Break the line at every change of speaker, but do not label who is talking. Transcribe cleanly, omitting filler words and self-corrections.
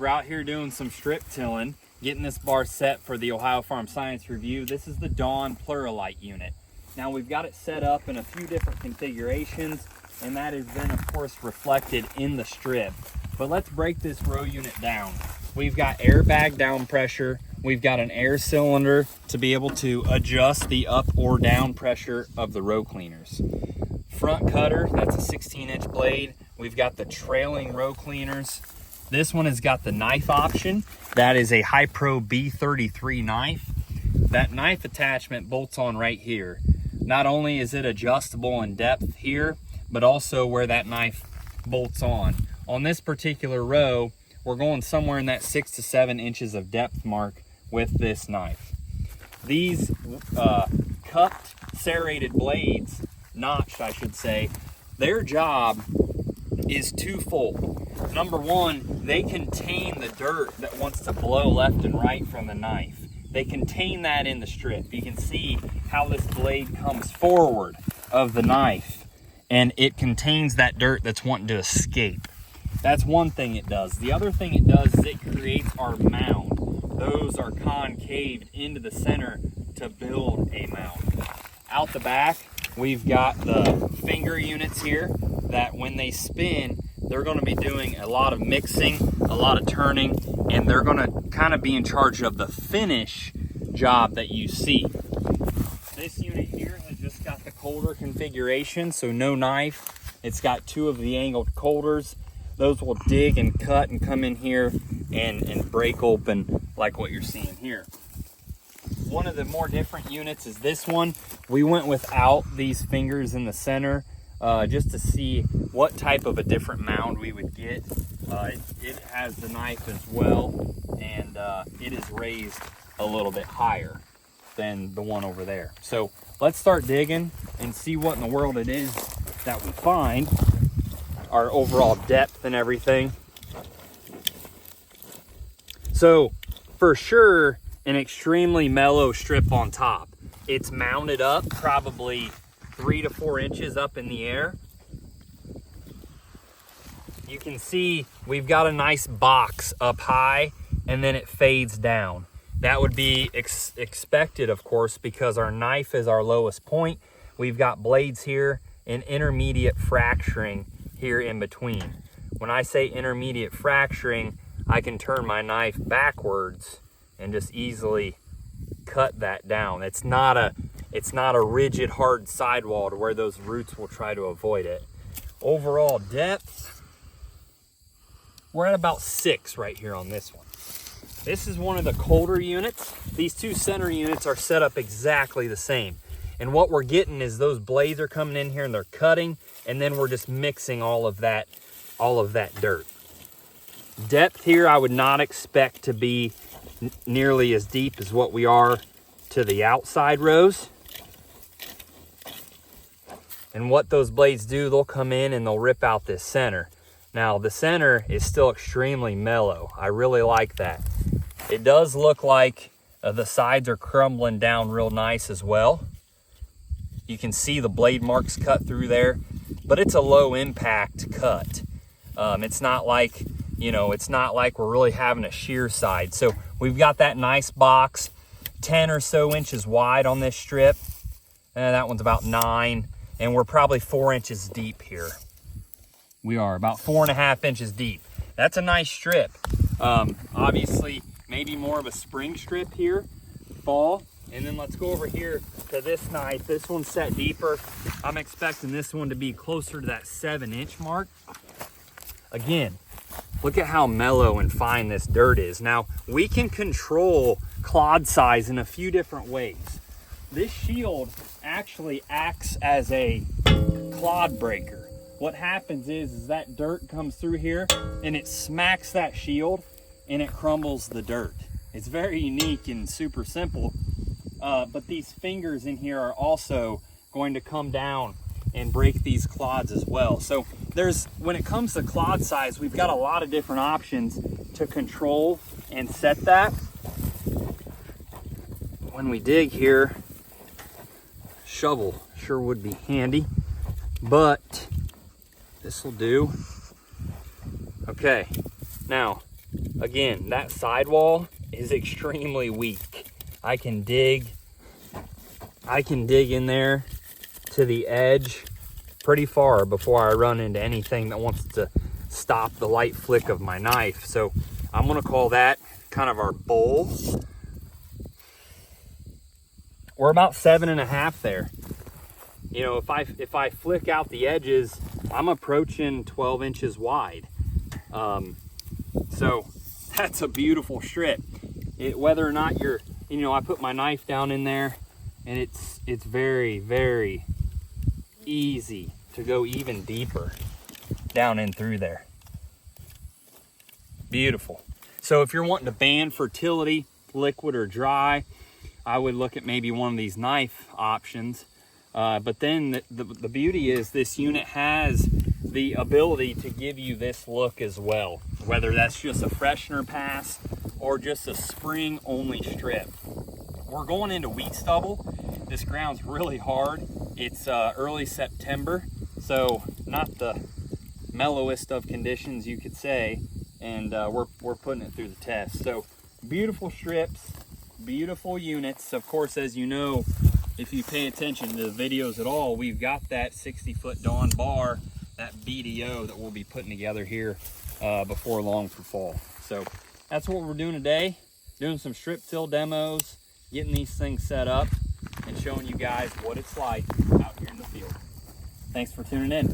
we're out here doing some strip tilling, getting this bar set for the Ohio Farm Science Review. This is the Dawn Pluri-Lite unit. Now we've got it set up in a few different configurations, and that is then of course reflected in the strip. But let's break this row unit down. We've got airbag down pressure. We've got an air cylinder to be able to adjust the up or down pressure of the row cleaners. Front cutter, that's a 16-inch blade. We've got the trailing row cleaners. This one has got the knife option. That is a Hi-Pro B33 knife. That knife attachment bolts on right here. Not only is it adjustable in depth here, but also where that knife bolts on. On this particular row, we're going somewhere in that 6 to 7 inches of depth mark with this knife. These cupped serrated blades, notched I should say, their job is twofold. Number one, they contain the dirt that wants to blow left and right from the knife. They contain that in the strip. You can see how this blade comes forward of the knife, and it contains that dirt that's wanting to escape. That's one thing it does. The other thing it does is it creates our mound. Those are concaved into the center to build a mound. Out the back, we've got the finger units here that when they spin, they're going to be doing a lot of mixing, a lot of turning, and they're going to kind of be in charge of the finish job that you see. This unit here has just got the colder configuration, so no knife. It's got 2 of the angled colders. Those will dig and cut and come in here and break open like what you're seeing here. One of the more different units is this one. We went without these fingers in the center just to see what type of a different mound we would get. It has the knife as well, and it is raised a little bit higher than the one over there. So let's start digging and see what in the world it is that we find, our overall depth and everything. So for sure, an extremely mellow strip on top. It's mounted up probably 3 to 4 inches up in the air. You can see we've got a nice box up high, and then it fades down. That would be expected, of course, because our knife is our lowest point. We've got blades here and intermediate fracturing here in between. When I say intermediate fracturing, I can turn my knife backwards and just easily cut that down. It's not a rigid, hard sidewall to where those roots will try to avoid it. Overall depth, we're at about 6 right here on this one. This is one of the colder units. These 2 center units are set up exactly the same. And what we're getting is those blades are coming in here and they're cutting, and then we're just mixing all of that dirt. Depth here, I would not expect to be nearly as deep as what we are to the outside rows. And what those blades do, they'll come in and they'll rip out this center. Now the center is still extremely mellow. I really like that. It does look like the sides are crumbling down real nice as well. You can see the blade marks cut through there, but it's a low impact cut. It's not like, it's not like we're really having a shear side. So we've got that nice box, 10 or so inches wide on this strip. And that one's about 9, and we're probably 4 inches deep here. We are about 4.5 inches deep. That's a nice strip. Obviously, maybe more of a spring strip here, fall. And then let's go over here to this knife. This one's set deeper. I'm expecting this one to be closer to that 7-inch mark. Again, look at how mellow and fine this dirt is. Now, we can control clod size in a few different ways. This shield actually acts as a clod breaker. What happens is that dirt comes through here and it smacks that shield and it crumbles the dirt. It's very unique and super simple, but these fingers in here are also going to come down and break these clods as well. So when it comes to clod size, we've got a lot of different options to control and set that. When we dig here, shovel sure would be handy, but this will do. Okay, now again, that sidewall is extremely weak. I can dig in there to the edge pretty far before I run into anything that wants to stop the light flick of my knife. So I'm gonna call that kind of our bowl. We're about 7.5 there. You know, if I flick out the edges, I'm approaching 12 inches wide. So that's a beautiful strip. Whether or not you're, you know, I put my knife down in there, and it's very, very easy to go even deeper down in through there. Beautiful. So if you're wanting to ban fertility, liquid or dry, I would look at maybe one of these knife options. But then the beauty is this unit has the ability to give you this look as well, whether that's just a freshener pass or just a spring only strip. We're going into wheat stubble. This ground's really hard. It's early September, so not the mellowest of conditions, you could say, and we're putting it through the test. So beautiful strips, beautiful units. Of course, as you know, if you pay attention to the videos at all, we've got that 60-foot Dawn bar, that BDO that we'll be putting together here before long for fall. So that's what we're doing today, doing some strip till demos, getting these things set up, and showing you guys what it's like out here in the field. Thanks for tuning in.